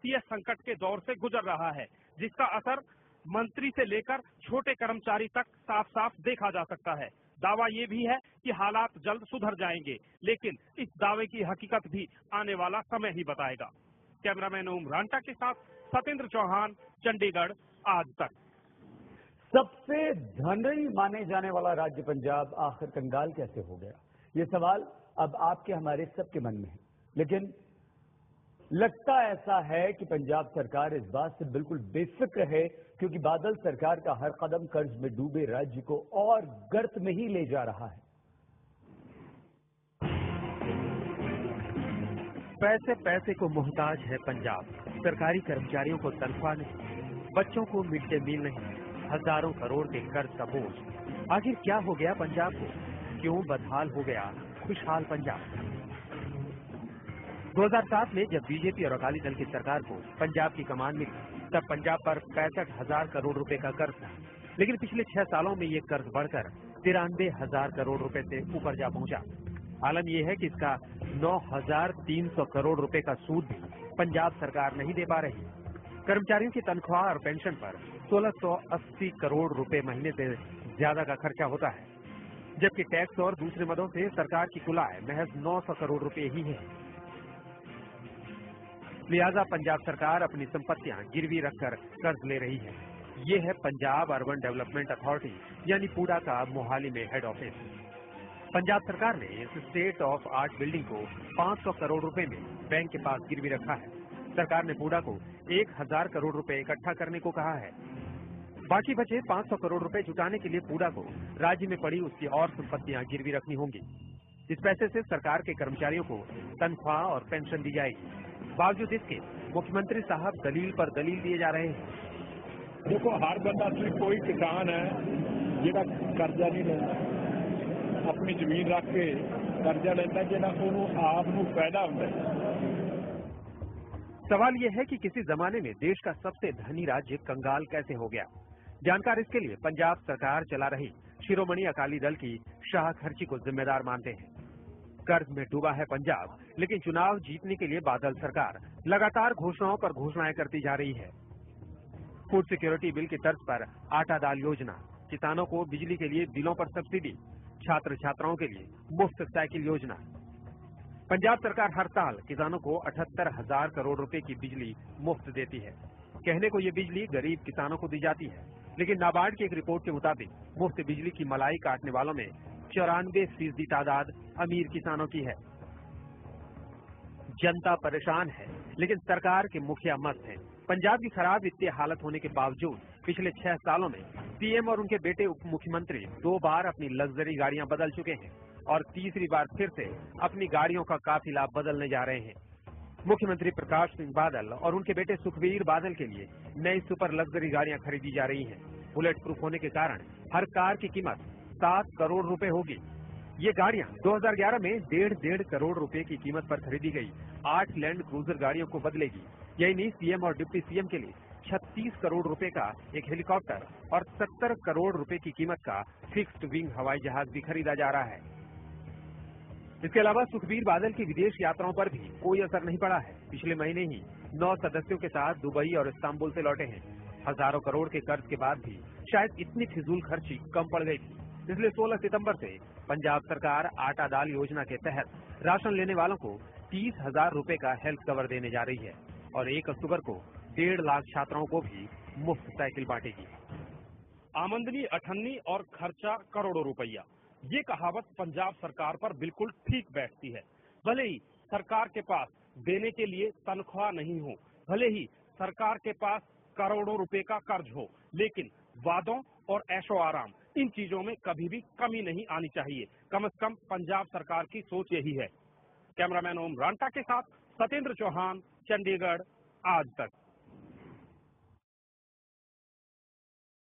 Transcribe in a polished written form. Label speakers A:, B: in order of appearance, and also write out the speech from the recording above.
A: वित्तीय संकट के दौर से गुजर रहा है, जिसका असर मंत्री से लेकर छोटे कर्मचारी तक साफ साफ देखा जा सकता है। दावा ये भी है कि हालात जल्द सुधर जाएंगे, लेकिन इस दावे की हकीकत भी आने वाला समय ही बताएगा। कैमरामैन ओम रांटा के साथ सतेंद्र चौहान, चंडीगढ़, आज तक।
B: सबसे धनी माने जाने वाला राज्य पंजाब आखिर कंगाल कैसे हो गया? ये सवाल अब आपके हमारे सबके मन में है, लेकिन लगता ऐसा है कि पंजाब सरकार इस बात से बिल्कुल बेफिक्र है, क्योंकि बादल सरकार का हर कदम कर्ज में डूबे राज्य को और गर्त में ही ले जा रहा है।
C: पैसे पैसे को मोहताज है पंजाब। सरकारी कर्मचारियों को तनख्वाह नहीं, बच्चों को मिड डे मील नहीं, हजारों करोड़ के कर्ज का बोझ। आखिर क्या हो गया पंजाब को? क्यों बदहाल हो गया खुशहाल पंजाब? 2007 में जब बीजेपी और अकाली दल की सरकार को पंजाब की कमान मिली, तब पंजाब पर 65,000 करोड़ रुपए का कर्ज था। लेकिन पिछले 6 सालों में ये कर्ज बढ़कर 93,000 करोड़ रुपए से ऊपर जा पहुंचा। आलम यह है कि इसका 9,300 करोड़ रुपए का सूद भी पंजाब सरकार नहीं दे पा रही। कर्मचारियों की तनख्वाह और पेंशन पर 1680 करोड़ रुपए महीने से ज्यादा का खर्चा होता है, जबकि टैक्स और दूसरे मदों से सरकार की कुल आय महज 900 करोड़ रुपए ही है। लिहाजा पंजाब सरकार अपनी संपत्तियां गिरवी रखकर कर्ज ले रही है। ये है पंजाब अर्बन डेवलपमेंट अथॉरिटी यानी पूडा का मोहाली में हेड ऑफिस। पंजाब सरकार ने इस स्टेट ऑफ आर्ट बिल्डिंग को 500 करोड़ रुपए में बैंक के पास गिरवी रखा है। सरकार ने पूडा को 1000 करोड़ रुपए इकट्ठा करने को कहा है। बाकी बचे 500 करोड़ रुपए जुटाने के लिए पूडा को राज्य में पड़ी उसकी और संपत्तियां गिरवी रखनी होंगी। इस पैसे से सरकार के कर्मचारियों को तनख्वाह और पेंशन दी जाएगी। बावजूद इसके मुख्यमंत्री साहब दलील पर दलील दिए जा रहे हैं।
D: देखो, हर बंदा सिर्फ कोई किसान है जिहड़ा कर्जा नहीं लेता, अपनी जमीन रख के कर्जा लेता जिहड़ा उहनूं आप नूं फायदा हुंदा है।
C: सवाल यह है कि किसी जमाने में देश का सबसे धनी राज्य कंगाल कैसे हो गया? जानकार इसके लिए पंजाब सरकार चला रही शिरोमणि अकाली दल की शाह खर्ची को जिम्मेदार मानते हैं। कर्ज में डूबा है पंजाब, लेकिन चुनाव जीतने के लिए बादल सरकार लगातार घोषणाओं पर घोषणाएं करती जा रही है। फूड सिक्योरिटी बिल की तर्ज पर आटा दाल योजना, किसानों को बिजली के लिए बिलों पर सब्सिडी, छात्र छात्राओं के लिए मुफ्त साइकिल योजना। पंजाब सरकार हर साल किसानों को 78,000 करोड़ रुपए की बिजली मुफ्त देती है। कहने को ये बिजली गरीब किसानों को दी जाती है, लेकिन नाबार्ड की एक रिपोर्ट के मुताबिक मुफ्त बिजली की मलाई काटने वालों में 94% तादाद अमीर किसानों की है। जनता परेशान है, लेकिन सरकार के मुखिया मस्त हैं। पंजाब की खराब वित्तीय हालत होने के बावजूद पिछले 6 सालों में पीएम और उनके बेटे उप मुख्यमंत्री 2 बार अपनी लग्जरी गाड़ियां बदल चुके हैं और तीसरी बार फिर से अपनी गाड़ियों का काफिला बदलने जा रहे हैं। मुख्यमंत्री प्रकाश सिंह बादल और उनके बेटे सुखबीर बादल के लिए नई सुपर लग्जरी गाड़ियां खरीदी जा रही हैं। बुलेट प्रूफ होने के कारण हर कार की कीमत 7 करोड़ रुपए होगी। ये गाड़ियां 2011 में 1.5 करोड़ रुपए की कीमत पर खरीदी गई 8 लैंड क्रूजर गाड़ियों को बदलेगी। यही नहीं, सीएम और डिप्टी सीएम के लिए 36 करोड़ रुपए का एक हेलीकॉप्टर और 70 करोड़ रुपए की कीमत का फिक्स्ड विंग हवाई जहाज भी खरीदा जा रहा है। इसके अलावा सुखबीर बादल की विदेश यात्राओं पर भी कोई असर नहीं पड़ा है। पिछले महीने ही 9 सदस्यों के साथ दुबई और इस्तांबुल से लौटे हैं। हजारों करोड़ के कर्ज के बाद भी शायद इतनी फिजूल खर्ची कम पड़ गई थी। इसलिए 16 सितंबर से पंजाब सरकार आटा दाल योजना के तहत राशन लेने वालों को 30,000 रुपए का हेल्थ कवर देने जा रही है और 1 अक्टूबर को 1.5 लाख छात्राओं को भी मुफ्त साइकिल बांटेगी।
A: आमदनी अठन्नी और खर्चा करोड़ों रुपया, ये कहावत पंजाब सरकार पर बिल्कुल ठीक बैठती है। भले ही सरकार के पास देने के लिए तनख्वाह नहीं हो, भले ही सरकार के पास करोड़ों रुपए का कर्ज हो, लेकिन वादों और ऐशो आराम, इन चीजों में कभी भी कमी नहीं आनी चाहिए। कम से कम पंजाब सरकार की सोच यही है। कैमरामैन ओम रांटा के साथ सतेंद्र चौहान, चंडीगढ़, आज तक।